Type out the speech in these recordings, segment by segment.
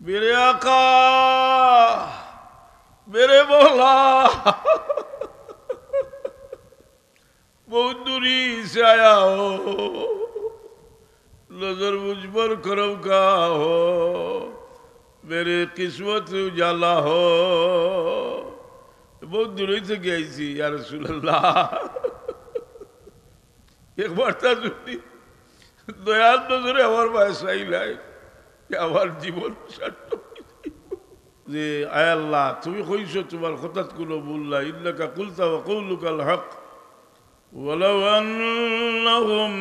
मेरे आका मेरे मौला बहुत दूरी से आया हो, नजर मुझ पर करम का हो, मेरे किस्मत उजाला हो। बहुत दूरी से गई थी या रसूल अल्लाह। एक बार ता सुनी দয়াল নজরে আমার বাসাই নাই আমার জীবন যে আয় আল্লাহ তুমি কইছো তোমার হঠাৎ কোনো ভুল নাই ইন্নাকা কুলতা ওয়া কওলুকাল হক ওয়ালাউ আন্নাহুম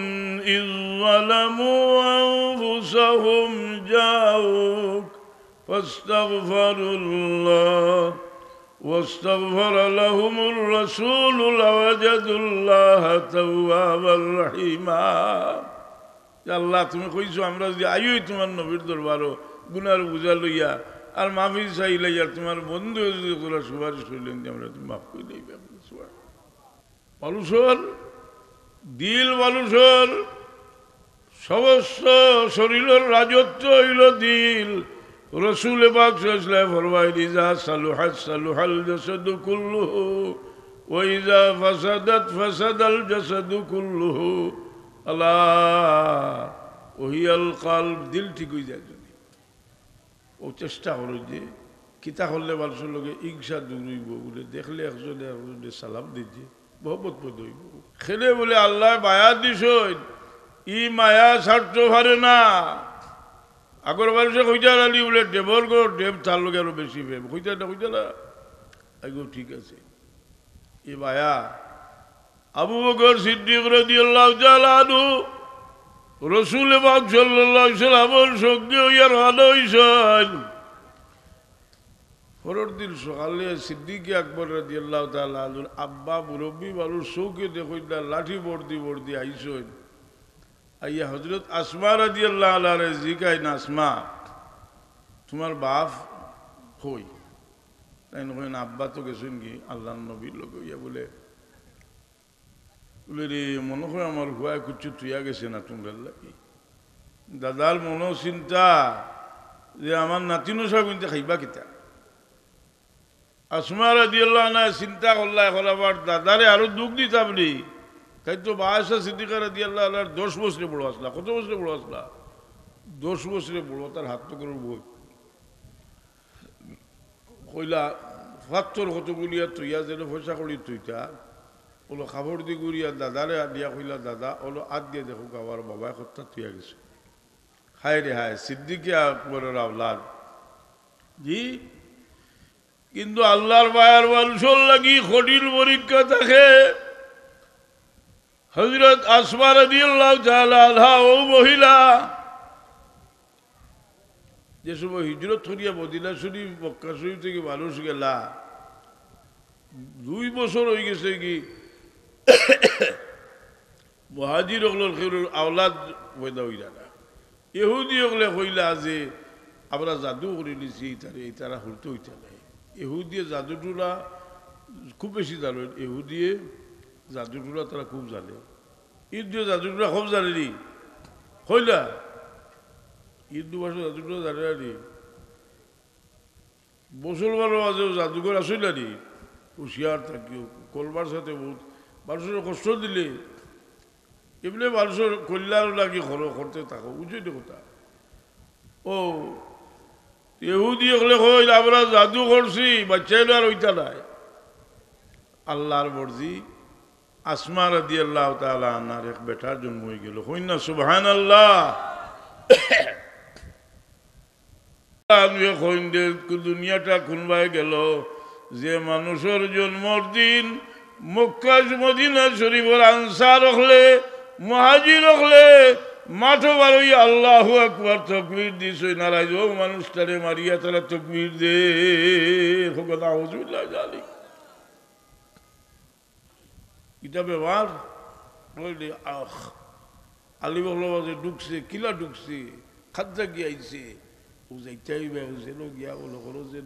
ইয যালামু আনফুসাহুম জাউক ফাস্তাগফিরুল্লাহ واستغفر لهم الرسول لوجدوا الله توابا رحيما। আল্লাহ তুমি কইছো আমরা যদি আইই তোমার নবীর দরবারও গুনার বোঝা লইয়া আর মাফি চাইলে আর তোমার বন্ধু যদি তোরা সুপারিশ করলেন আমরা তুমি মাফ করে দিবে। মানুষের দিল মানুষের সমস্ত শরীরের রাজত্ব হইল দিল। রসুল পাক সাল্লাল্লাহু ফরমাইলেন ইজা সালুহাত সালুহাল জাসাদু কুল্লুহু ওয়া ইজা ফাসাদাত ফাসাদাল জাসাদু কুল্লুহু আলা ওহিয়াল কলব। দিল ঠিক হয়ে যায় যদি ও চেষ্টা করো যে কিতা করলে মানুষের লোকে ঈর্ষা দূর হইব বলে দেখলে একজনে একজনে সালাম দিচ্ছে মহব্বত পদ হইব খেলে বলে আল্লাহ মায়া দিস ই মায়া ছাড়তে পারে না। আগর মানুষে কইতা আলি বলে ডেবর গো ডেব তার লোক আরো বেশি প্রেম কইতা না আগে ঠিক আছে এ মায়া। আবু বকর সিদ্দিক রাদিয়াল্লাহু তাআলা আনহু রাসূল পাক সাল্লাল্লাহু আলাইহি ওয়াসাল্লামের সঙ্গে হইয়া রওনা হইছেন। পরের দিন সকালে সিদ্দিক আকবর রাদিয়াল্লাহু তাআলা আনহুর আব্বা মুরব্বী মানুষ চৌকে দেখইলা লাঠি বর্দি আইছেন। আইয়া হযরত আসমা রাদিয়াল্লাহু আনহা জিজ্ঞাসা আসমা তোমার বাপ কই? তাই নয় আব্বা তো গেছেন কি আল্লাহর নবীর লোক ইয়া বলে রে মনে হয় আমার হুয়ায় কিছু তুইয়া গেছে না তোমরা লাগি। দাদার মনো চিন্তা যে আমার নাতিনো সব কিন্তু খাইবা কিতা। আসমা রাদিয়াল্লাহু আনহা চিন্তা করলা এখন আবার দাদারে আরো দুঃখ দিতাম নি। তাই তো আয়েশা সিদ্দিকা রাদিয়াল্লাহু আনহার 10 বছরে বড় আসলা। কত বছরে বড় আসলা? 10 বছরে বড়। তার হাত তো করব কইলা ফাত্তর কত গুলিয়া তুইয়া যেন পয়সা করি তুইটা ওলো খাবার দি গুড়িয়া দাদারে দিয়া কইলা দাদা ওলো আদ দিয়ে দেখো আমার বাবা কথা তুইয়া গেছে। হায় রে হায় সিদ্দিকে আকবরের আওলাদ জি। কিন্তু আল্লাহর মায়ার মানুষের লাগি কঠিন পরীক্ষা থাকে। হযরত আসমা রাদিয়াল্লাহু তাআলা আনহা ও মহিলা যে সময় হিজরত করিয়া মদিনা শরীফ মক্কা শরীফ থেকে মানুষ গেলা 2 বছর হয়ে গেছে কি মুহাজির হলের আওলাদ পয়দা হইলা না। ইহুদি হলে কইলা যে আমরা জাদু করে নিছি তারা হইতে হইতে নাই। ইহুদিয়ে জাদুটুলা খুব বেশি জানেন। ইহুদিয়ে জাদুটুলা তারা খুব জানে। ইহুদিয়ে জাদুটুলা খুব জানে নি কইলা হিন্দু ভাষা জাদুটুলা জানে না নি। মুসলমানের মাঝেও জাদুঘর আসে না নি। হুশিয়ার থাকিও কলবার সাথে বহুত মানুষের কষ্ট দিলে এমনি মানুষের কল্যাণ লাগি করতে থাকো বুঝলি কথা। ও ইহুদি হলে কইল আমরা জাদু করছি বাচ্চাইল আর ওইটা নাই। আল্লাহর মর্জি আসমা রাদিয়াল্লাহু তাআলা আনহার এক বেটার জন্ম হয়ে গেল। কইনা সুবহানাল্লাহ। দুনিয়াটা খুনবাই গেল যে মানুষের জন্মদিন মক্কা মদিনা শরীফের আনসার হলে মুহাজির হলে মাঠো বারই আল্লাহু আকবার তাকবীর দিছে নারাজ ও মানুষটারে মারিয়া তারা তাকবীর দে হোকদা আউযুবিল্লাহি জালিক কিতাবে বার বলি আখ আলী বলবাজে ঢুকছে কিলা ঢুকছে খাদ্জা গিয়াইছে ও যাইতাই বেছে লো গিয়া বলো করো যে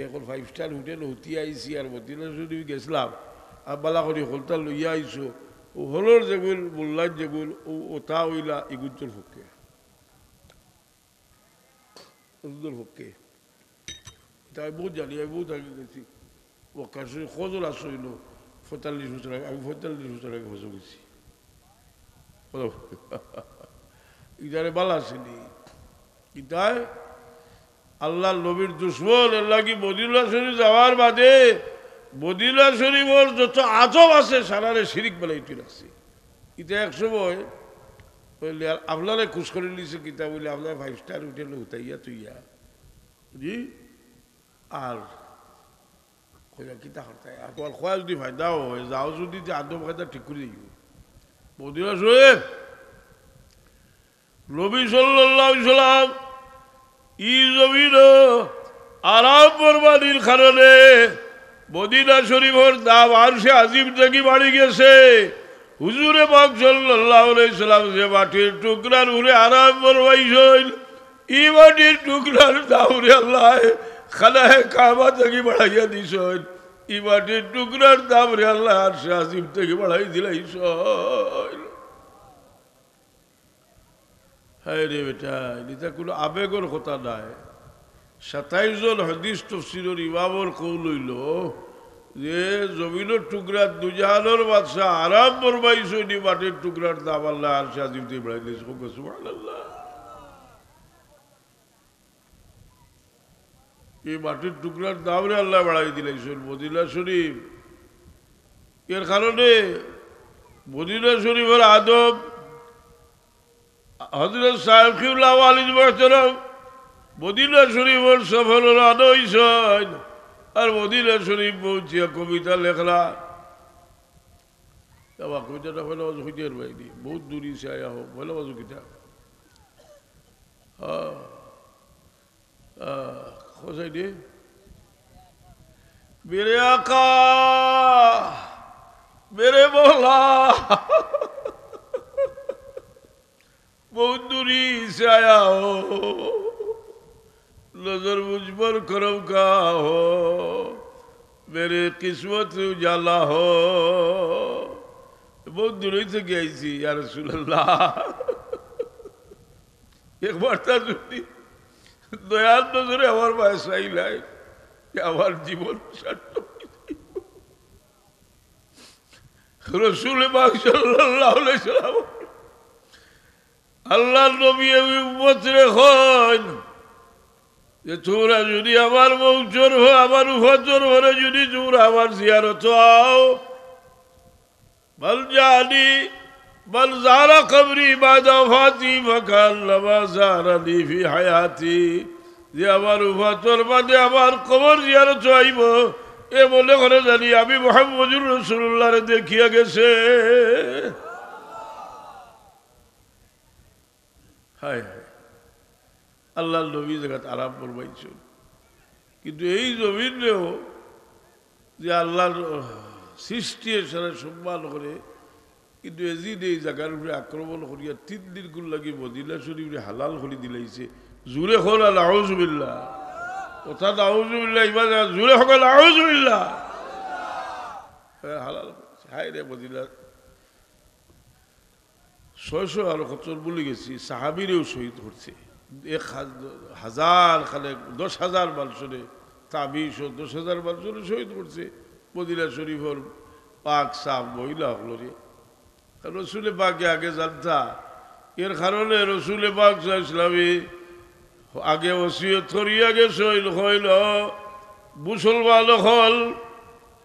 এখন 5 স্টার হোটেল হতি আইছি আর মদিনা শরীফ গেছিলাম আর বালা করে হলতা লইয়া আইছো ও হলর যেগুল মোল্লার যেগুল ও তা হইলা ইগুত্তর পক্ষে রুদুর পক্ষে তাই বহুত জানি আমি বহুত আগে গেছি ও কাছে খোঁজল আসইল ৪৫ বছর আগে আমি ৪৫ বছর আগে বসে গেছি ইদারে বালা আসেনি ইদায় আল্লাহ নবীর দুশ্মন আল্লাহ কি মদিনা শরীফ যাওয়ার বাদে মদিনা শরীফের যত আজব আছে সারারে শিরিক বানাইতে রাখছে এটা এক সময় বললে আর আপনারে খুশ করে নিছে কিতা বলে আপনার 5 স্টার হোটেলে উঠাইয়া তুইয়া জি আর কইয়া কিতা হরতায় আর তোমার খোয়া যদি ফায়দাও হয় যাও যদি আদম কায়দা ঠিক করে দিই মদিনা শরীফ নবী সাল্লাল্লাহু আলাইহি সাল্লাম ই জমিন আরাম বরবাদির কারণে মদিনা শরীফের দাম আরশে আজিম থেকে বাড়ি গেছে হুজুরে পাক সাল্লাল্লাহু আলাইহি সাল্লাম যে মাটির টুকরার উপরে আরাম বরবাইছেন ই মাটির টুকরার দাউরে আল্লাহ খানায়ে কাবা থেকে বাড়াইয়া দিছেন ই মাটির টুকরার দাম রে আল্লাহ আরশে আজিম থেকে বাড়াই দিলাইছেন হায় রে বেটা এটা কোনো আবেগের কথা নাই 27 জন হাদিস তাফসীরের ইমামর কওল হইল যে জমিনের টুকরা দুজাহানের বাদশাহ আরাম ফরমাইছে নি মাটির টুকরার দাম আল্লাহ আরশে আজিম থেকে বাড়াই দিয়েছে সুবহানাল্লাহ এই মাটির টুকরার দাম রে আল্লাহ বাড়াই দিলাইছেন মদিনা শরীফ এর কারণে মদিনা শরীফের আদব হযরত সাহেব কিবলা ওয়ালিদ মুহতারাম মদিনা শরীফের সফর রওনা হইছেন আর মদিনা শরীফ পৌঁছিয়া কবিতা লেখলা বাবা কবিতাটা হলো হইতের বাইনি বহুত দূরি সে আয়া হোক বলো বাজু কিতা খোঁজাই দে মেরে আকা মেরে মৌলা बहुत दूरी से आया हो नजर मुझ पर करम का हो मेरे किस्मत उजाला हो बहुत दूरी से गई थी या रसूल अल्लाह एक बार था सुनी दयाल नजरे हमारे पास आई लाए कि हमारे जीवन रसूल पाक सल्लल्लाहु अलैहि वसल्लम আল্লাহ নবী উম্মত রেখন যে তোমরা যদি আমার বংশর হো আমার উভচর হরে যদি তোমরা আমার জিয়ারত আও বল জানি বল জারা কবরি বাদা ফাতি ফাকাল্লামা জারানি ফি হায়াতি যে আমার উভচর বাদে আমার কবর জিয়ারত আইব এ মনে করে জানি আমি মুহাম্মদুর রাসূলুল্লাহরে দেখিয়া গেছে হায় হায় আল্লাহ নবী জায়গাত আরাম ফরমাইছেন কিন্তু এই জমিনেও যে আল্লাহর সৃষ্টি সারা সম্মান করে কিন্তু এজিদ এই জায়গার উপরে আক্রমণ করিয়া 3 দিন গুণ লাগি মদিনা শরীফে হালাল করে দিলাইছে জুড়ে হল আউযুবিল্লাহ অর্থাৎ আউযুবিল্লাহ ইমান জুড়ে হল আউযুবিল্লাহ হালাল হায় রে মদিনা 600 আর কত বলে গেছি সাহাবীরেও শহীদ করছে 1000 খালে 10,000 মানুষরে তাবিশ 10,000 মানুষরে শহীদ করছে মদিনা শরীফের পাক সাফ মহিলা হল রে রসুলে পাকে আগে জানতা এর কারণে রসুলে পাক ইসলামী আগে ওসিয়ত করিয়া গেছিল হইল মুসলমান হল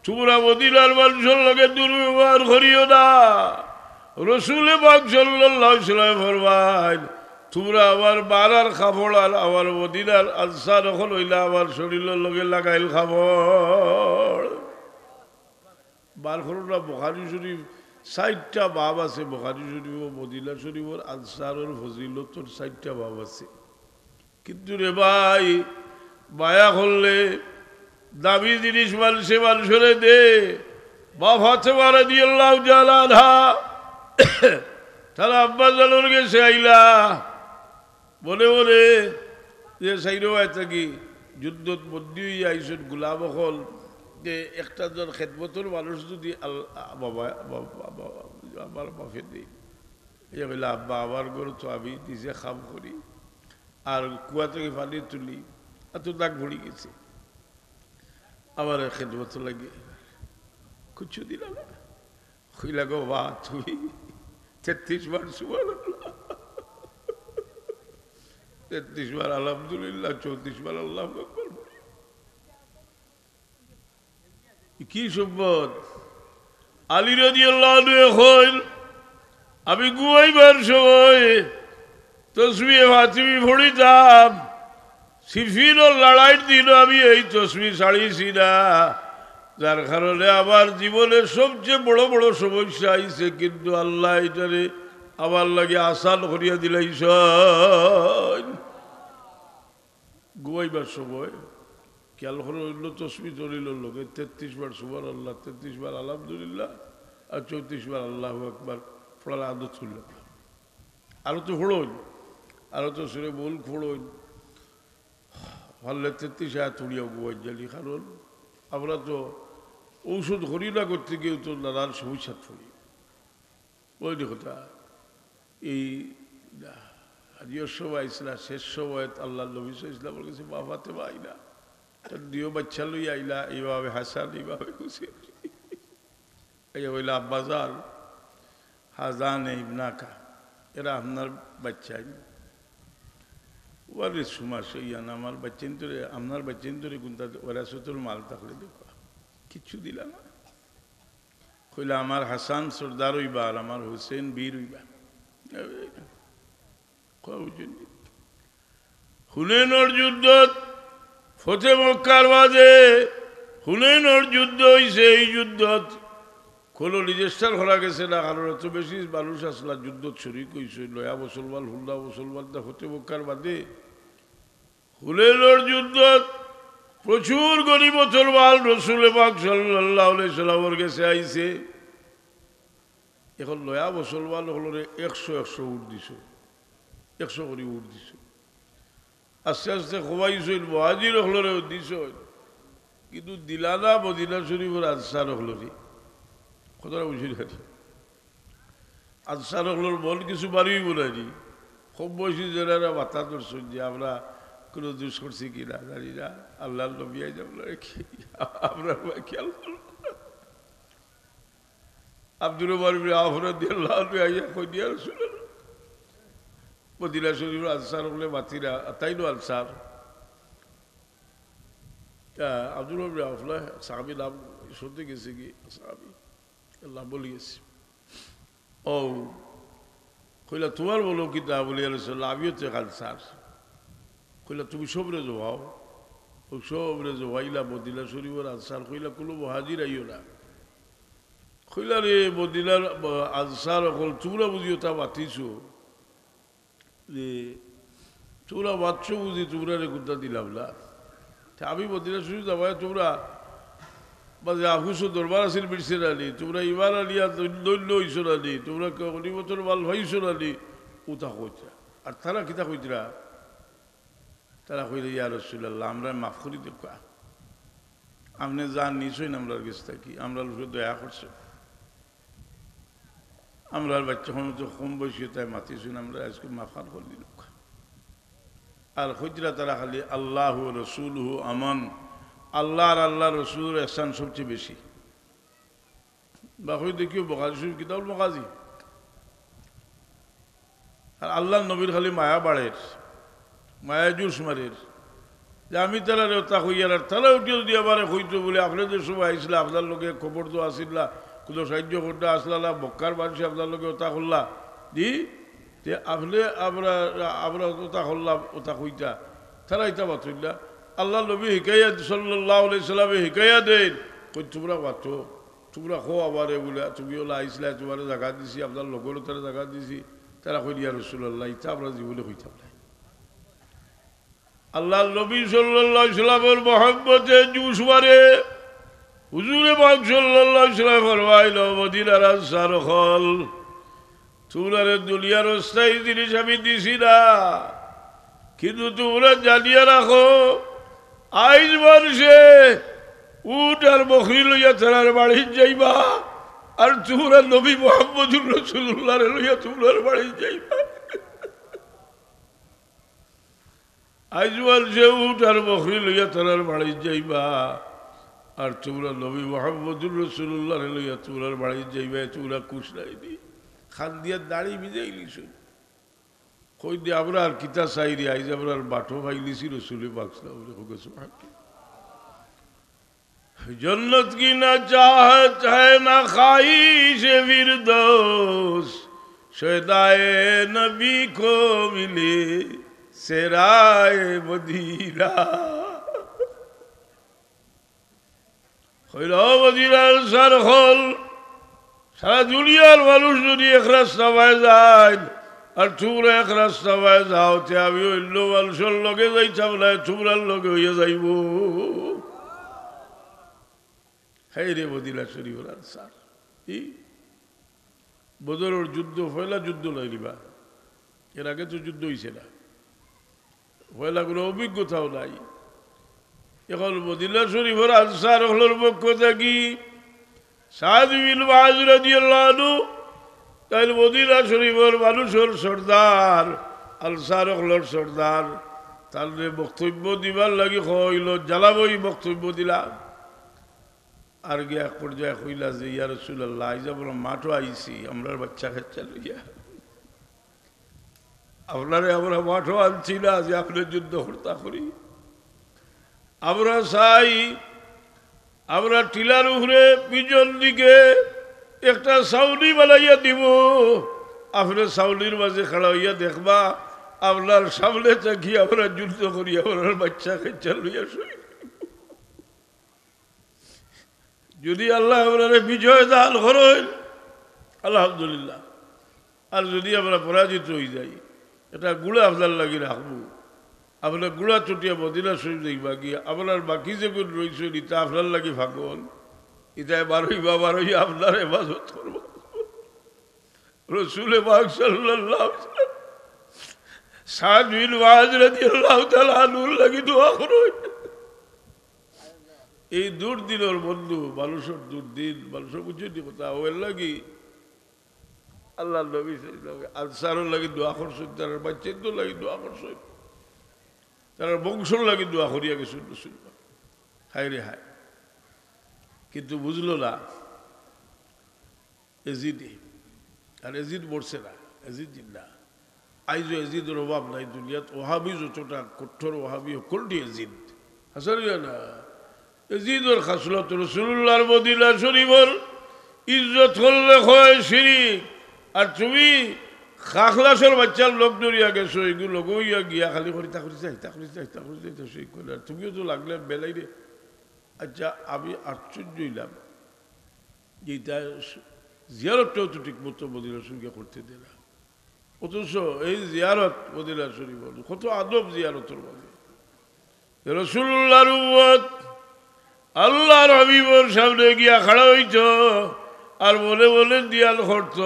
তোমরা মদিনার মানুষের লগে দুর্ব্যবহার করিও না রসুলে পাক সাল্লাল্লাহু আলাইহি ওয়াসাল্লাম ফরমায় তোমরা আমার বারার কাপড় আর আমার মদিনার আনসার হল হইলা আমার শরীরের লগে লাগাইল কাপড় বার করো না বুখারী শরীফ 60টা বাব আছে বুখারী শরীফ ও মদিনা শরীফের আনসারের ফজিলতর 60টা বাব আছে কিন্তু রে ভাই মায়া করলে দামি জিনিস মানুষের দে বা ফাতেমা রাদিয়াল্লাহু তাআলা আনহা তারা আব্বা জানোর গেছে আইলা বলে বলে যে সাইরো আইতা কি যুদ্ধত বন্দী হইয়া আইসন গোলাম হল যে একটা জন খেদমতর মানুষ যদি বাবা আমার মাফে দিই এই বলে আব্বা আমার ঘর তো আমি নিজে খাম করি আর কুয়া থেকে পানি তুলি এত দাগ ভরি গেছে আবার খেদমত লাগে কিছু দিল না খুইলা গো বা তুই 33 বার সুবহানাল্লাহ 33 বার আলহামদুলিল্লাহ 34 বার আল্লাহু আকবার কি সম্পদ আলী রাদিয়াল্লাহু আনহু কইল আমি ঘুমাইবার সময় তসবিহ ফাতিমি পড়িতাম সিফিনের লড়াইয়ের দিন আমি এই তসবিহ ছাড়িয়েছি না যার কারণে আমার জীবনের সবচেয়ে বড় বড় সমস্যা আইছে কিন্তু আল্লাহ এটারে আমার লাগে আসান করিয়া দিলাইছ ঘুমাইবার সময় খেয়াল করে অন্য তসবিহ ধরিল লোকে 33 বার সুবহানাল্লাহ 33 বার আলহামদুলিল্লাহ আর 34 বার আল্লাহু আকবার পড়ার আদত হইল আরো তো ফোড়ন আরো তো সুরে বল ফোড়ন পারলে 33 আয়াত উড়িয়া ঘুমাই জানি কারণ আমরা তো ঔষধ হরি না করতে গিয়েও তো নানান সমস্যা পড়ি ওই কথা এই হারিয়র সময় আইসলা শেষ সময় আল্লাহ নবী ইসলামের কাছে বাবাতে আইলা তার দিও বাচ্চা লই আইলা এইভাবে হাসান এইভাবে খুশি এই হইলা আব্বাজান হাজান ইবনাকা এরা আপনার বাচ্চাই ওরে সুমাস ইয়ান আমার বাচ্চেন তোরে আপনার বাচ্চেন তোরে কোনটা ওরা সতর মাল থাকলে দেখো কিচ্ছু দিলা না কইলা আমার হাসান সর্দার হইবা আর আমার হুসেন বীর হইবা হুনাইনের যুদ্ধ ফতে মক্কার বাদে হুনাইনের যুদ্ধ হইছে এই যুদ্ধত কোনো রেজিস্টার করা গেছে না কারণ এত বেশি মানুষ আসলা যুদ্ধ শরিক হয়েছে নয়া মুসলমান হুল্লা মুসলমান হতে মক্কার বাদে হুনাইনের যুদ্ধ প্রচুর গনিমতের মাল রসুল পাক সাল্লাল্লাহু আলাইহি সাল্লামের কাছে আইছে এখন নয়া মুসলমান হলরে 100 উঠ দিছ 100 করে উঠ দিছ আস্তে আস্তে খোয়াইছিল মুহাজির হলরে দিছ কিন্তু দিলানা মদিনা শরীফের আনসার হলরে কথাটা বুঝি খালি আনসার হলর মন কিছু বাড়িই বলাইনি খুব বয়সী যারা মাথা ধরছেন যে আমরা কোনো দুষ করছি কিনা জানি না আল্লাহ নবী আমরা খেয়াল করব আব্দুর রহমান রাদিয়াল্লাহু আইয়া কই দিয়া শুনলেন মদিনা শরীফের আনসার হলে মাতিরা তাই নো আনসার আব্দুর রহমান সাহাবী নাম শুনতে গেছে কি সাহাবী আল্লাহ বলে গেছে ও কইলা তোমার বলো কি তা বলি রাসূলুল্লাহ আমিও তো আনসার কইলা তুমি সবরে যাও ও সবরে যাইলা মদিনা শরীফের আনসার কইলা কোনো মুহাজির আইও না কইলা রে মদিনার আনসার হল তোমরা বুঝিও তা মাতিছো যে তোমরা মাতছো বুঝি তোমরা রে গুদ্দা দিলাম না আমি মদিনা শরীফ যাবাই তোমরা বাজে আহুসো দরবার আসিল বিরছে রানি তোমরা ইমান আলিয়া দৈন্য হইছো রানি তোমরা গনিমতের মাল ভাইছো রানি ওটা কইতা আর তারা কিতা কইতরা তারা কইলে ইয়া রাসূলুল্লাহ আমরা মাফ করি দেখা আপনি জান নিছই না আমরার কাছ থেকে আমরা লোকে দয়া করছে আমরা বাচ্চা তো কম বয়সী তাই মাতিছুন আমরা আজকে মাফান করে দিল আর কইতরা তারা খালি আল্লাহ রাসূলুহু আমান আল্লাহ আর আল্লাহ রসুলের এহসান সবচেয়ে বেশি বা হয়ে দেখিও বখারি শরীফ কিতাবুল মাগাজি আর আল্লাহ নবীর খালি মায়া বাড়ের মায়া জুস মারের যে আমি তারা তা হইয়ার আর তারা উঠিয়ে যদি আবার হইতো বলে আপনাদের সময় আইসলা আপনার লোকে খবর তো আসিলা কোনো সাহায্য করতে আসলা বক্কার মানুষ আপনার লোকে ওটা করলা জি যে আপনি আমরা আমরা ওটা করলাম ওটা হইতা তারা ইতা বাতইলা আল্লাহ নবী হিকাইয়া সাল্লাল্লাহু আলাইহি সাল্লামে হিকাইয়া দেন কই তোমরা বাতো তোমরা খো আবারে বলে তুমি ওলা আইসলা তোমার জায়গা দিছি আপনার লোকেরও তারা জায়গা দিছি তারা কই ইয়া রাসূলুল্লাহ ইতা আমরা জীবনে হইতাম না আল্লাহ নবী সাল্লাল্লাহু আলাইহি সাল্লামের মহব্বতে জুস মারে হুজুরে পাক সাল্লাল্লাহু আলাইহি সাল্লাম ফরমাইলো মদিনার আনসার হল তোমরা দুনিয়ার অস্থায়ী জিনিস আমি দিছি না কিন্তু তোমরা জানিয়ে রাখো আইজ মানুষে উট আর বকরি লইয়া তার বাড়ি যাইবা আর তোমরা নবী মুহাম্মদুর রাসূলুল্লাহ লইয়া তোমরা বাড়ি যাইবা আইজওয়াল যে উঠ আর বকরি লইয়া তারার বাড়ি যাইবা আর তোমরা নবী মোহাম্মদুর রসুল্লাহ লইয়া তোমরার বাড়ি যাইবা তোমরা কুশ নাইনি খান দিয়া দাড়ি ভিজাইলিস কই দিয়ে আমরা আর কিতা চাইরি আইজ আমরা আর বাটো ভাইলিছি রসুলে বাক্সলাম जन्नत की न चाहत है न ख्वाहिश फिरदौस शहदाए नबी को मिले सेराए मदीना खैरा मदीनार सरखल सारा दुनियार মানুষ যদি এক রাস্তা পায় যায় আর তোমরা এক রাস্তা পায় যাও তে আমি অন্য মানুষের লগে যাইতাম না তোমরার লগে হইয়া যাইব হাইরে মদিনা শরীফের আনসার বদরের যুদ্ধ পয়লা যুদ্ধ লাইলিবা এর আগে তো যুদ্ধ হইছে না পয়লা কোনো অভিজ্ঞতাও নাই এখন মদিনা শরীফের আনসার হলোর পক্ষ থাকি সাদ বিন মুআয রাদিয়াল্লাহু আনহু তাই মদিনা শরীফের মানুষের সর্দার আনসার হলোর সর্দার তার বক্তব্য দিবার লাগি হইল জ্বালাবই বক্তব্য দিলাম আর গিয়ে এক পর্যায়ে কইলা যে ইয়া রাসূলুল্লাহ আইজ আমরা মাঠও আইছি আমরার বাচ্চা কাচ্চা লইয়া আপনারে আমরা মাঠও আনছি না যে আপনি যুদ্ধ হত্যা করি আমরা চাই আমরা টিলার উপরে পিছন দিকে একটা ছাউনি বানাইয়া দিব আপনি ছাউনির মাঝে খাড়া হইয়া দেখবা আপনার সামনে থাকি আমরা যুদ্ধ করি আপনার বাচ্চা কাচ্চা লইয়া শুই যদি আল্লাহ আপনার বিজয় দান করেন আলহামদুলিল্লাহ আর যদি আমরা পরাজিত হয়ে যাই এটা গুড়া আপনার লাগি রাখবো আপনার গুড়া চটিয়া মদিনা শরীফ দেখবা গিয়ে আপনার বাকি যেগুলো রয়েছে ইটা আপনার লাগি ভাগন ইটায় বারোই আপনার হেফাজত করবো রসুল পাক সাল্লাল্লাহু আলাইহি ওয়াসাল্লাম সাদ বিন মুআয রাদিয়াল্লাহু তাআলা আনহুর লাগি দোয়া করুন এই দুর্দিনের বন্ধু মানুষের দুর্দিন মানুষের বুঝছি কথা ওর লাগি আল্লাহ নবী আনসারের লাগি দোয়া করছেন তার বাচ্চাদের লাগি দোয়া করছেন তার বংশর লাগি দোয়া করিয়া গেছেন রসুল হায় রে হায় কিন্তু বুঝলো না এজিদে আর এজিদ মরছে না এজিদ জিন্দা আইজো এজিদের অভাব নাই দুনিয়াত ওহাবি যতটা কঠোর ওহাবি সকলটি এজিদ হাসান না এজিদের খাসলত রাসূলুল্লাহর মদিনা শরীফের ইজ্জত করলে হয় শিরিক আর তুমি খাখলাসের বাচ্চার লোক ধরিয়া গেছো এগুলো গইয়া গিয়া খালি করি তা করি সেই করে আর তুমিও তো লাগলে বেলাই রে আচ্ছা আমি আশ্চর্য হইলাম যে এটা জিয়ারতটাও তো ঠিক মতো মদিনা শরীফকে করতে দে না অথচ এই জিয়ারত মদিনা শরীফ কত আদব জিয়ারতের মাঝে রাসূলুল্লাহর উম্মত আল্লাহর হাবিবের সামনে গিয়া খাড়া হইত আর বলে বলে দিয়াল করত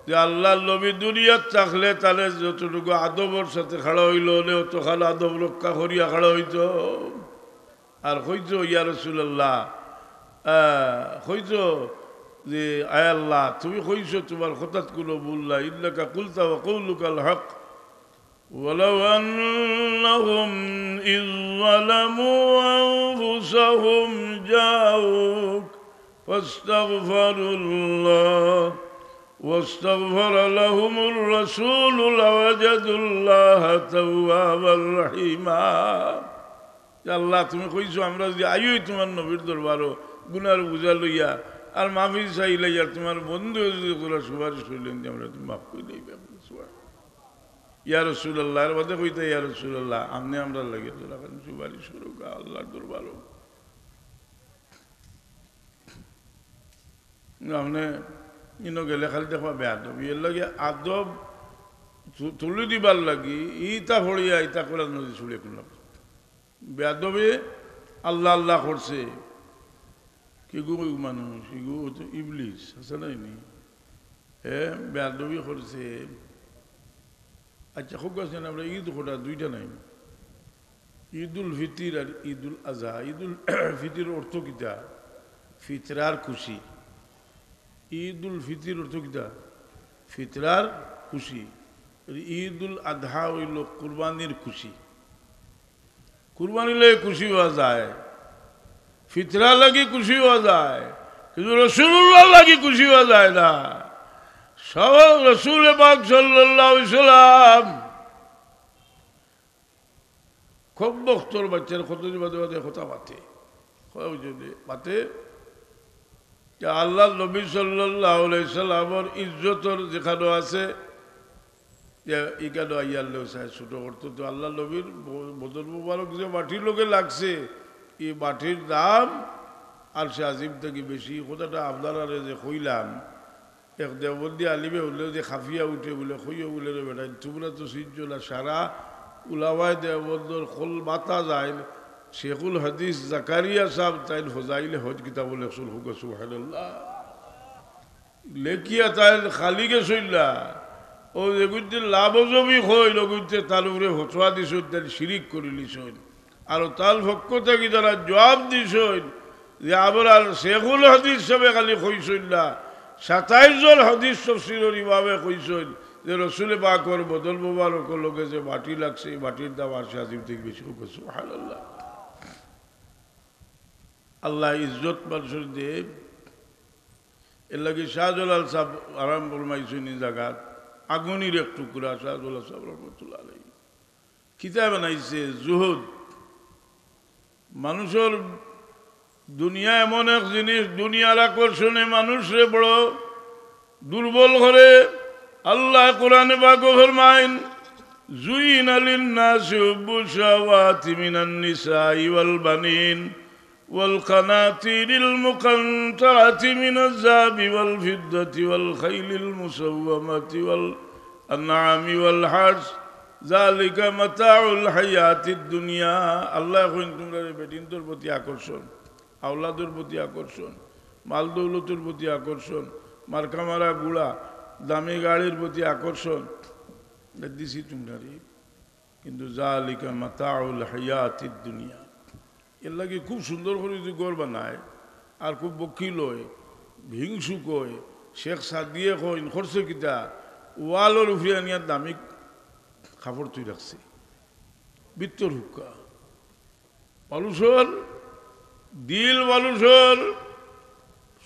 যে আল্লাহর নবী দুনিয়াত থাকলে তাহলে যতটুকু আদবের সাথে খাড়া হইল অতখান আদব রক্ষা করিয়া খাড়া হইত আর কইত ইয়া রাসূলুল্লাহ কইত যে আয় আল্লাহ তুমি কইছো তোমার হঠাৎ কোনো ভুল নাই ইন্নাকা কুলতা ওয়া কওলুকাল হক ولو أنهم إذ ظلموا أنفسهم جاءوك فاستغفروا الله واستغفر لهم الرسول لوجدوا الله توابا رحيما আল্লাহ তুমি কইছো আমরা যদি আইই তোমার নবীর দরবারও গুনার বুঝা লইয়া আর মাফি চাইলে আর তোমার বন্ধু যদি তোরা সুপারিশ করলেন আমরা তুমি মাফ করে দিবে ইয়া রাসূলুল্লাহ এর মধ্যে কইতে ইয়া রাসূলুল্লাহ আমনে আমরা লাগে তোরা সুপারিশ করো আল্লাহর দরবারও আমনে ইনো গেলে খালি দেখবা বেআদব এর লাগে আদব তুলি দিবার লাগি ইটা ফড়িয়া ইটা করার নদী ছুড়ে করলাম বেআদবে আল্লাহ আল্লাহ করছে কি গো মানুষ ইগো তো ইবলিস আছে না নি হ্যাঁ বেআদবি করছে আচ্ছা খুব আছে না আমরা ঈদ কোটা দুইটা নাই ঈদুল ফিতির আর ঈদুল আজহা ঈদুল ফিতির অর্থ কিতা ফিতরার খুশি ঈদুল ফিতির অর্থ কিতা ফিতরার খুশি ঈদুল আজহা হইল কুরবানির খুশি কুরবানি লাগে খুশি হওয়া যায়, ফিতরা লাগি খুশি হওয়া যায়, কিন্তু রসুল্লাহ লাগি খুশি হওয়া যায় না। সব রসুল পাক সাল্লাল্লাহু আলাইহি সাল্লাম খুব বক্তর বাচ্চার কতদিন বাদে বাদে কথা পাতে পাতে আল্লাহ নবী সাল্লাল্লাহু আলাইহি সাল্লামের ইজ্জতর যেখানে আছে যে এখানে আইয়াল্লেও চায় ছোট করতো। তো আল্লাহ নবীর বদর মুবারক যে মাটির লোকে লাগছে, এই মাটির দাম আর সে আজিম থেকে বেশি। কথাটা আপনারা যে কইলাম, এক দেবন্দি আলিমে হলেও যে খাফিয়া উঠে বলে খইও বলে রে বেটা, তোমরা তো সিজ্জ না, সারা উলামায় দেবন্দর খোল মাতা যায়। শেখুল হাদিস জাকারিয়া সাহেব তাই ফজাইলে হজ কিতাব লেখছিল, হুক সুবহানাল্লাহ লেখিয়া তাই খালিকে চললা ও যেগুলো লাভজমি হইল গুনতে তার উপরে হতোয়া দিস, তাই শিরিক করে লিছইন। আর তার পক্ষ থেকে যারা জবাব দিছইন যে আবার আর শেখুল হাদিস সবে খালি কইসইন না, 27 জন হাদিস তফসিরের ইমামে কইসইন যে রসুলে পাকর বদল মুবারকের লোকে যে মাটি লাগছে, এই মাটির দাম আর আজিম থেকে বেশি। সুবহানাল্লাহ। আল্লাহ ইজ্জত মানুষের দেব। এর লাগে শাহজালাল সাহেব আরাম বলমাইছেন এই জায়গাত আগুনের এক টুকরা। শাহজালাল সাহেব রহমতুল্লাহ আলাইহি কিতাব বানাইছে জুহুদ। মানুষের দুনিয়া এমন এক জিনিস, দুনিয়ার আকর্ষণে মানুষরে বড় দুর্বল করে। আল্লাহ কোরআনে পাক ফরমায়েন, যুইনা লিন-নাসি হুব্বু শাহাওয়াতি মিনান নিসাই ওয়াল বানিন ওয়াল কানাতিরিল মুকান্তারাতি মিনাজ যাহাবি ওয়াল ফিদ্দাতি ওয়াল খাইলিল মুসাওওয়ামাতি ওয়াল আনআমি ওয়াল হারস যালিকা মাতাউল হায়াতিদ দুনিয়া। আল্লাহ কইন তোমরা বেটিনদের প্রতি আকর্ষণ, আওলাদের প্রতি আকর্ষণ, মাল দৌলতের প্রতি আকর্ষণ, মার্কা মারা গুড়া দামি গাড়ির প্রতি আকর্ষণ দিছি তোমরা, কিন্তু যালিকা মাতাউল হায়াতিদ দুনিয়া। এর লাগে খুব সুন্দর করে যদি গড় বানায় আর খুব বকিল হয়, হিংসুক হয়, শেখ সাদিয়ে কইন খরচে কিতা ওয়ালোর উফরে আনিয়া দামি কাপড় তুই রাখছে, বৃত্তর হুক্কা মানুষের দিল, মানুষের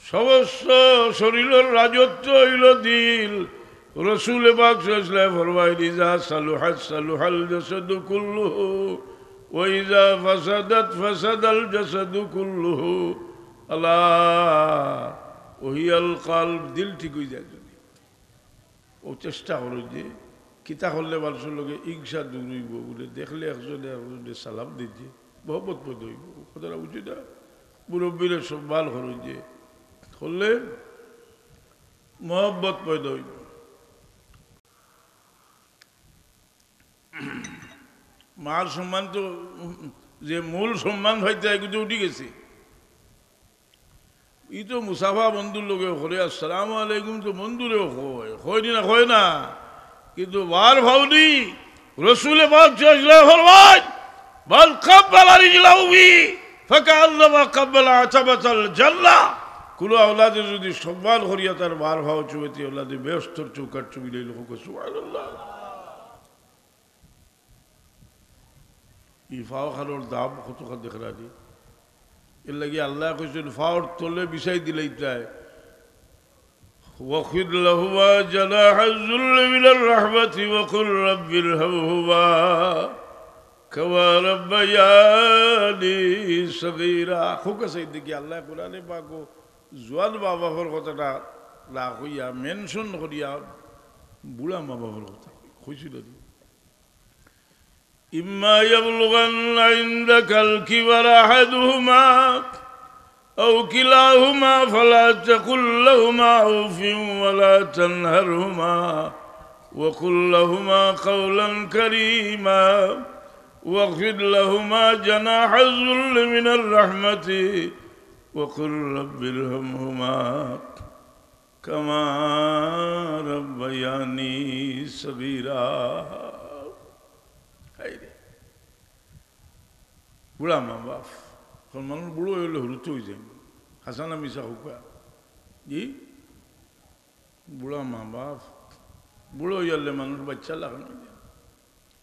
সমস্ত শরীরের রাজত্ব হইল দিল। রসুল পাক সাল্লাল্লাহু ফরমাইল, ইজা সালুহাত সালুহাল জাসাদু কুল্লুহু ওয়া ইজা ফাসাদাত ফাসাদাল জাসাদু কুল্লুহু আলা ওহিয়াল কলব। দিল ঠিক হয়ে যায় যদি ও চেষ্টা করো যে কিতা করলে মানুষের লোকে ইংসা দূর হইব বলে, দেখলে একজনে একজনে সালাম দিচ্ছে, মহব্বত পদ হইব। কথাটা বুঝি না? মুরব্বীরে সম্মান করো যে করলে মহব্বত পয়দা হইব। মার সম্মান তো যে মূল সম্মান হইতে এগুলো উঠে গেছে। ই তো মুসাফা বন্ধুর লোকে হরে আসসালামু আলাইকুম তো বন্ধুরেও হয়নি না, হয় না, কিন্তু বার ভাবনি রসুলে পাক ফরমান মান কাব্বালা রিজলাহু বি ফাকান্নামা কাব্বালা আতাবাতাল জান্নাহ। কোন আওলাদে যদি সম্মান করিয়া তার বার ভাব চুবেতে আওলাদে বেহস্তর চৌকাট চুবি লইল। সুবহানাল্লাহ। ই ফাও খানোর দাম কতক্ষণ দেখরা দি। এর লাগে আল্লাহ কইছেন ফাওর তলে বিছাই দিলেই তাই ওয়াখিদ লাহুমা জানাহাজ যুল্লি মিনার রাহমাতি ওয়া কুল রাব্বিরহামহুমা কামা রাব্বায়ানি সগীরা। খুব আছে দেখি আল্লাহ কোরআনে পাক জোয়ান মা বাবার কথাটা না কইয়া মেনশন করিয়া বুড়া মা বাবার কথা কইছিল। ইম্মা ইয়াবলুগান্না ইনদাকাল কিবারা আহাদুহুমা আও কিলাহুমা ফালা তাকুল লাহুমা উফিন ওয়ালা তানহারহুমা ওয়া কুল লাহুমা কাওলান কারীমা ওয়াখফিদ লাহুমা জানাহাজ যুল্লি মিনার রাহমাতি ওয়া কুল রাব্বিরহামহুমা কামা রাব্বায়ানি সগীরা। বুড়া মা বাপ এখন মানুষ বুড়ো হইলে হলুত হয়ে যায়, হাসানা মিশা হুকা জি বুড়া মা বাপ বুড়ো হইলে মানুষ বাচ্চা লাগানো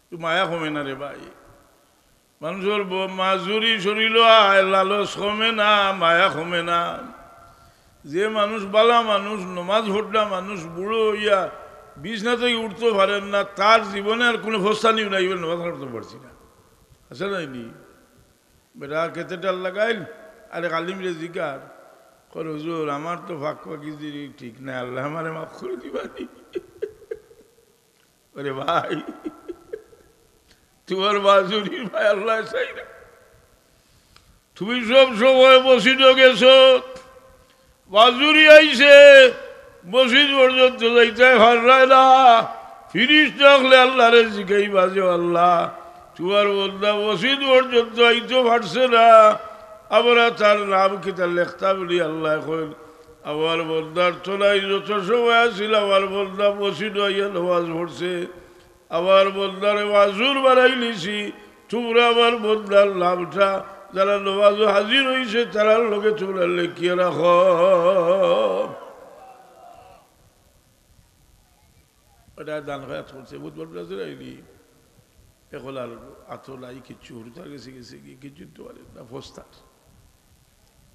তো মায়া কমে না রে ভাই। মানুষের মাজুরি শরীর লালস কমে না, মায়া কমে না। যে মানুষ বালা মানুষ, নমাজ ভোটনা মানুষ, বুড়ো হইয়া বিছনা থেকে উঠতে পারেন না, তার জীবনে আর কোনো ফস্তানিও নাই, নমাজ পড়তে পারছি না। আছে নাইনি? বেটা কেতেটাল লাগাইল, আরে কালিম রে জিকার কর, হুজুর আমার তো ফাঁক ফাঁকি ঠিক না, আল্লাহ আমারে মাফ করে দিবানি। আরে ভাই, তোমার বাজুরির ভাই আল্লাহ চাই না। তুমি সব সময় মসজিদ গেছো, বাজুরি আইছে, মসজিদ পর্যন্ত যাইতে পারলায় না। ফিরিস থাকলে আল্লাহ রে জিগাই বাজে, আল্লাহ তোমার বন্ধা মসজিদ পর্যন্ত আইতে পারছে না, আমরা তার নাম কি তার লেখতা বলি। আল্লাহ এখন আমার বন্ধার তোলাই যত সময় আসছিল, আমার বন্ধা মসজিদ আইয়া নামাজ পড়ছে, আমার বন্ধারে মাজুর বানাই লিছি। তোমরা আমার বন্ধার নামটা যারা নমাজ হাজির হয়েছে তারার লোকে তোমরা লেখিয়ে রাখো। ওটা দান হায়াত করছে, বুধবার আইনি এখন আর আতলাই কিচ্ছু হুরতার গেছে গেছে গিয়ে কিছু তো পারে না।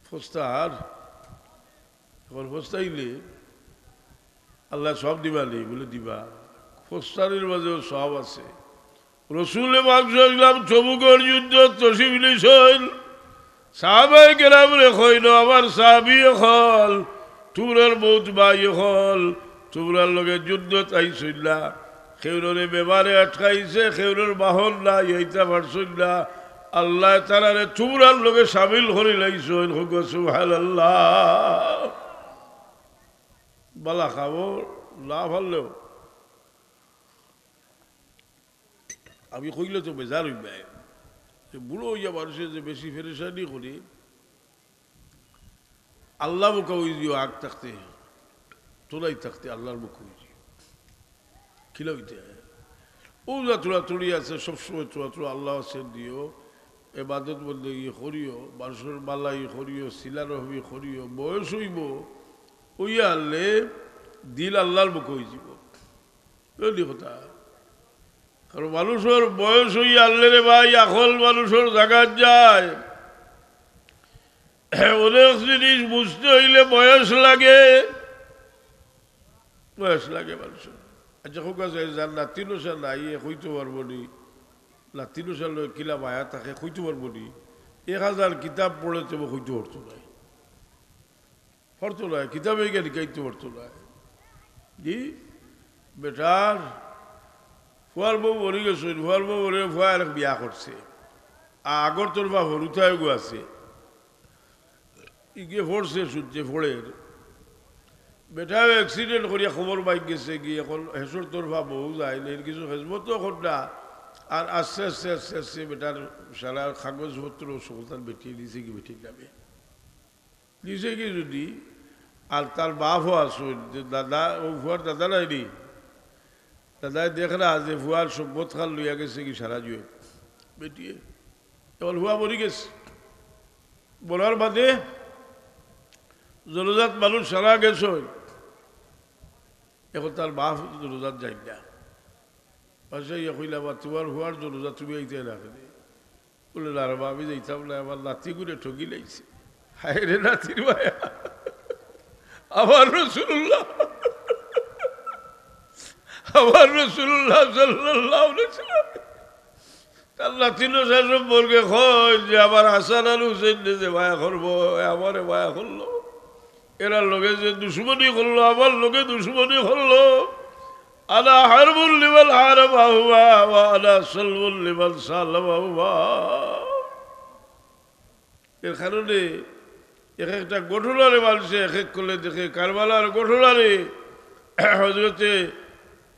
ফস্তার এখন ফস্তাইলে আল্লাহ সব দিবা নেই বলে দিবা, ফস্তারের মাঝেও সব আছে। রসুল মাকসাম চমুকর যুদ্ধ তসিব নিছল, সাহাবাই কেরাম রে কইল আমার সাহাবি হল, তোমরার বহুত ভাই হল, তোমরার লগে যুদ্ধ আইছিল না, খেউরে বেমারে আটকাইছে, খেউরের বাহন না এইটা পারছই না, আল্লাহ তারারে তোমরার লগে সামিল করে লাইছল। সুবহানাল্লাহ। বালা খাবো না ভাললেও আমি কইলে তো বেজার হইবে। বুড়ো হইয়া মানুষের যে বেশি ফেরেশানি করি, আল্লাহ মুখা হয়ে দিও আগ থাকতে, তোলাই থাকতে আল্লাহর মুখ হয়ে দিও খিলা হইতে। ও যা তোরা তুলি আছে সবসময় তোরা আল্লাহ আছেন দিও, এবাদত বলতে ইয়ে করিও, মানুষের মালা ই করিও, শিলা রহবি করিও, বয়স হইব ওইয়া আনলে দিল আল্লাহর মুখ হয়ে যাব। কথা কারণ মানুষের বয়স হইয়া আনলে রে ভাই, এখন মানুষের জায়গা যায়, অনেক জিনিস বুঝতে হইলে বয়স লাগে, বয়স লাগে মানুষের। আচ্ছা হোক আছে, যার নাতিনো সাল নাই হইতে পারবো নি, নাতিনো সাল কিলা মায়া থাকে হইতে পারবো নি, 1000 কিতাব পড়ে তবে হইতে পারতো নাই, পারতো নাই, কিতাবে গিয়ে লিখাইতে পারতো নাই। জি বেটার ফুয়ার বউ মরি গেছে, ফুয়ার বউ মরে ফুয়া এক বিয়া করছে, আগর তোর বা হরুথায় গো আছে, গিয়ে ফোড়ছে শুনছে ফোড়ের বেটাও অ্যাক্সিডেন্ট করিয়া খবর বাইক গেছে গিয়ে, এখন হেসর তোর বা বউ যায় এর কিছু হেসবত এখন না। আর আস্তে আস্তে আস্তে আস্তে বেটার সারা কাগজপত্র সন্তান বেটিয়ে দিয়েছে কি বেটির নামে দিয়েছে কি যদি, আর তার বাপও আসুন যে দাদা, ও ফুয়ার দাদা নাইনি, দাদাই দেখ না যে ফুয়ার সম্পদ খান লইয়া গেছে কি সারা জুয়ে বেটিয়ে, এখন ফুয়া মরি গেছে। বলার বাদে জনজাত মানুষ সারা গেছ, এখন তার বাপ জনজাত যাই না, পাশে ইয়ে কইলা বা তোমার হুয়ার জনজাত তুমি আইতে রাখে বলে না রে আমি যাইতাম না, আমার নাতি করে ঠকি লাগছে। হায় রে নাতির ভাইয়া, আমার রাসূলুল্লাহ সাল্লাল্লাহু আলাইহি ওয়াসাল্লাম তার নাতিনো সম্পর্কে কয় যে আমার হাসান আর হুসেন যে মায়া করবো, আমারে মায়া করলো, এরা লোকে যে দুশ্মনী করলো, আমার লোকে দুশ্মনী করলো। আনা হারবুল লিমান হারাবা হুয়া ওয়া আনা সালবুল লিমান সালামা হুয়া। এর কারণে এক একটা ঘটনারে মানুষে এক এক করলে দেখে, কারবালার ঘটনারে হযরতে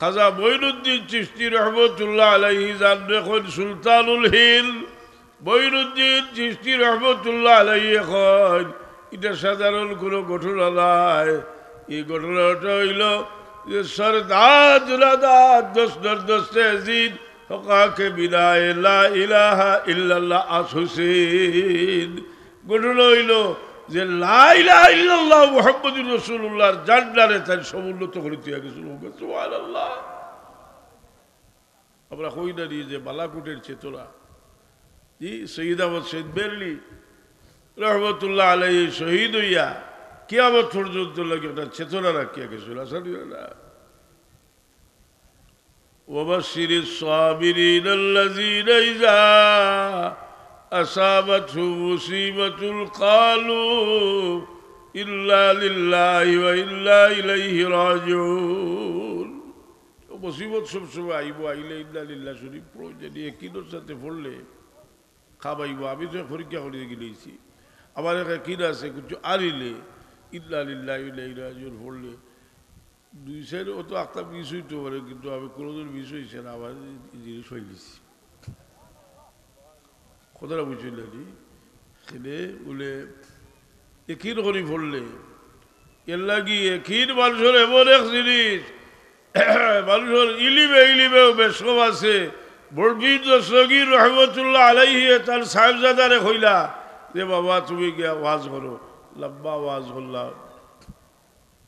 খাজা মঈনুদ্দিন চিশতি রহমতুল্লাহ আলাইহি জান এখন সুলতানুল হিন্দ, মঈনুদ্দিন চিশতি রহমতুল্লাহ আলাইহি এখন এটা সাধারণ কোনো ঘটনা নাই। এই ঘটনাটা হইল যে সরদার জুলাদার দোস্তর দোস্তে জিদ হকাকে বিনায়ে লা ইলাহা ইল্লাল্লাহ আস হুসেন। ঘটনা হইল যে লা ইলাহা ইল্লাল্লাহ মুহাম্মদুর রাসূলুল্লাহর জান্নারে তার সমুন্নত করে তুই গেছিল। সুবহানাল্লাহ। আমরা কই না যে বালাকুটের চেতনা জি সৈয়দ আহমদ শহীদ বেরলি রহমতুল্লাহ আলাইহি শহীদ হইয়া কিয়ামত পর্যন্ত লাগে একটা চেতনা রাখিয়া গেছিল আসলে না وبشر الصابرين الذين إذا أصابتهم مصيبة قالوا إلا لله وإلا إليه راجعون মুসিবত সব সময় আইব আইলে ইন্না লিল্লাহ শরীফ প্রয়োজন একিনোর সাথে পড়লে খাবাইব আমি তো পরীক্ষা করে গেলেছি আমার একটা কিন আছে কিছু আরিলে ইন্না লিল্লাহ ইলাইহি রাজিউন পড়লে দুই সাইড ও তো আখতাব মিস হইতে পারে কিন্তু আমি কোনোদিন মিস হয়েছে না আবার জিনিস হয়ে গেছি কথাটা বুঝলি সেলে বলে একিন করি পড়লে এর লাগি একিন মানুষের এমন এক জিনিস মানুষের ইলিমেও বেশম আছে বরবিদ সগীর রহমতুল্লাহ আলাইহি তার সাহেবজাদারে কইলা যে বাবা তুমি গিয়া ওয়াজ করো লম্বা ওয়াজ করলাম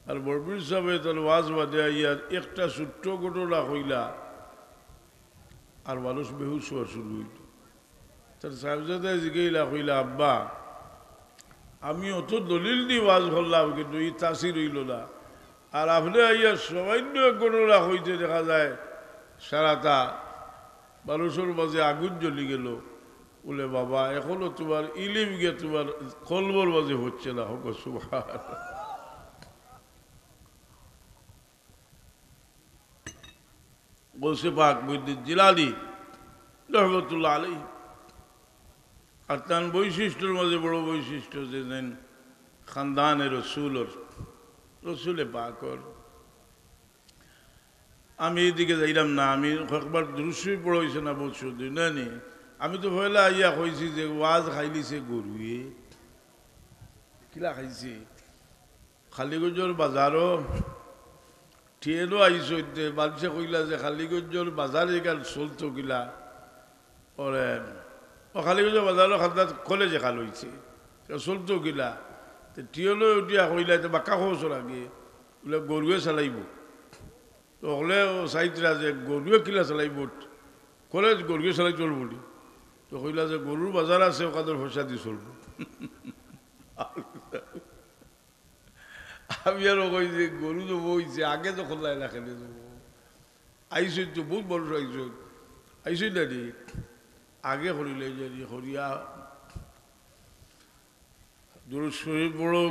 আর বরবির সাহেব তার ওয়াজ বাদে ইয়ার একটা ছোট্ট ঘটনা কইলা আর মানুষ বেহুশ হওয়া শুরু হইল তার সাহেবজাদায় জিগাইলা কইলা আব্বা আমি অত দলিল দিয়ে ওয়াজ করলাম কিন্তু এই তাসির হইল না আর আপনি আইয়া সামান্য ঘটনা হইতে দেখা যায় সারাটা মানুষের মাঝে আগুন জ্বলি গেল বলে বাবা এখনো তোমার ইলিম গিয়ে তোমার কলবর মাঝে হচ্ছে না হোক সুবহান বলছে পাক মুহিউদ্দিন জিলানী রহমতুল্লাহ আলাইহি আর তার বৈশিষ্ট্যের মাঝে বড় বৈশিষ্ট্য যে খানদানের রসুলে পাকর আমি এইদিকে যাইলাম না আমি একবার দুরুশরীফ পড়াইছে না বলছো না নি আমি তো পয়লা আইয়া কইছি যে ওয়াজ খাইলিছে গরুয়ে কিলা খাইছে খালিগঞ্জর বাজারও ট্রেনও আইসো মানুষে কইলা যে খালিগঞ্জর বাজার এখান চলতো কিলা ওরে ও খালিগঞ্জর বাজারও খান্দাত কলেজে খাল হয়েছে চলতো কিলা ট্রেনও উঠিয়া কইলা বাক্কা খোঁজর আগে বলে গরুয়ে চালাইব তো হলে চাইতরা যে গরুয়ে কিলা চালাইব কলেজ গরুয়ে চালাই চলব বলি তো কইলা যে গরুর বাজার আছে ওখানে পয়সা দিয়ে চলব আমি আরো কই যে গরু তো বইছে আগে যখন লাইলা খেলে যাবো আইসই তো বহুত বড় আইসই না রে আগে হরিলে যে হরিয়া দুরূদ শরীফ পড়ো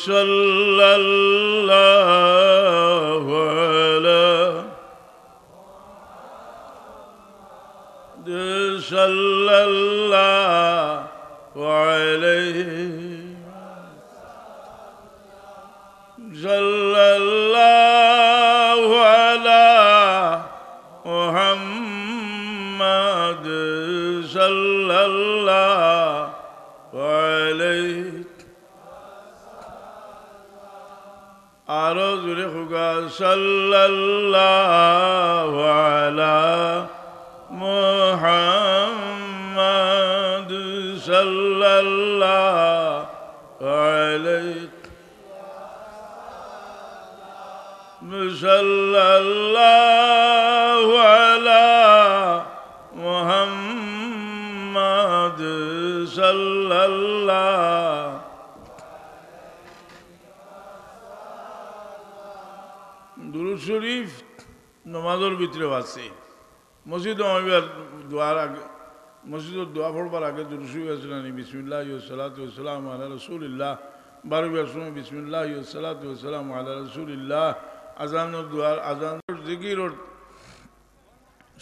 সাল্লাল্লাহু আলাইহি সাল্লাল্লাহু আলা মুহাম্মাদ সাল্লাল্লাহু আলাইহি আরো জোরে হোগা সাল্লাল্লাহু আলা মুহাম্মাদ সাল্লাল্লাহু আলাইহি সাল্লাল্লাহু আলা মুহাম্মাদ সাল্লাল্লাহু দুরূদ শরীফ নামাজের ভিতরে আছে মসজিদ দোয়ার আগে মসজিদের দোয়া পড়বার আগে দুরূদ শরীফ আছে না বিসমিল্লাহ ওয়াসসালাতু ওয়াসসালামু আলা রাসূলিল্লাহ বারবার সময় বিসমিল্লাহ ওয়াসসালাতু ওয়াসসালামু আলা রাসূলিল্লাহ আজানোর দোয়ার আজানোর জিকির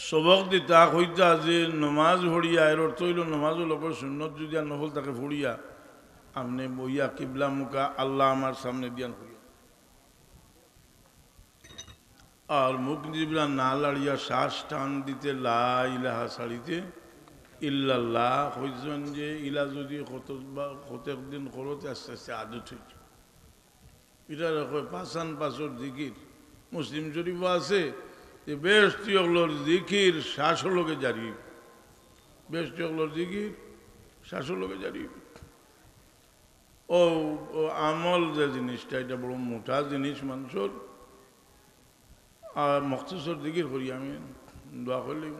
সবক দিতা হইতা যে নমাজ ভরিয়া এর অর্থ হইল নমাজও লোকের সুন্নত যদি আর নফল তাকে ভরিয়া আপনি বইয়া কিবলা মুখা আল্লাহ আমার সামনে দিয়ান হইয়া আর মুখ দিবলা না লাড়িয়া শ্বাস টান দিতে লা ইলাহা ছাড়িতে ইল্লাল্লাহ হইছেন যে ইলা যদি কতদিন করতে আস্তে আস্তে আদত হইত এটা রাখো পাঁচান পাঁচর জিকির মুসলিম শরীফ আছে যে বেশটি হলোর জিকির শ্বাসলোকে জারি বেশটি হলোর জিকির শ্বাসলোকে জারি ও আমল যে জিনিসটা এটা বড় মোটা জিনিস মানুষের আর মখসুসর জিকির করি আমি দোয়া করলাম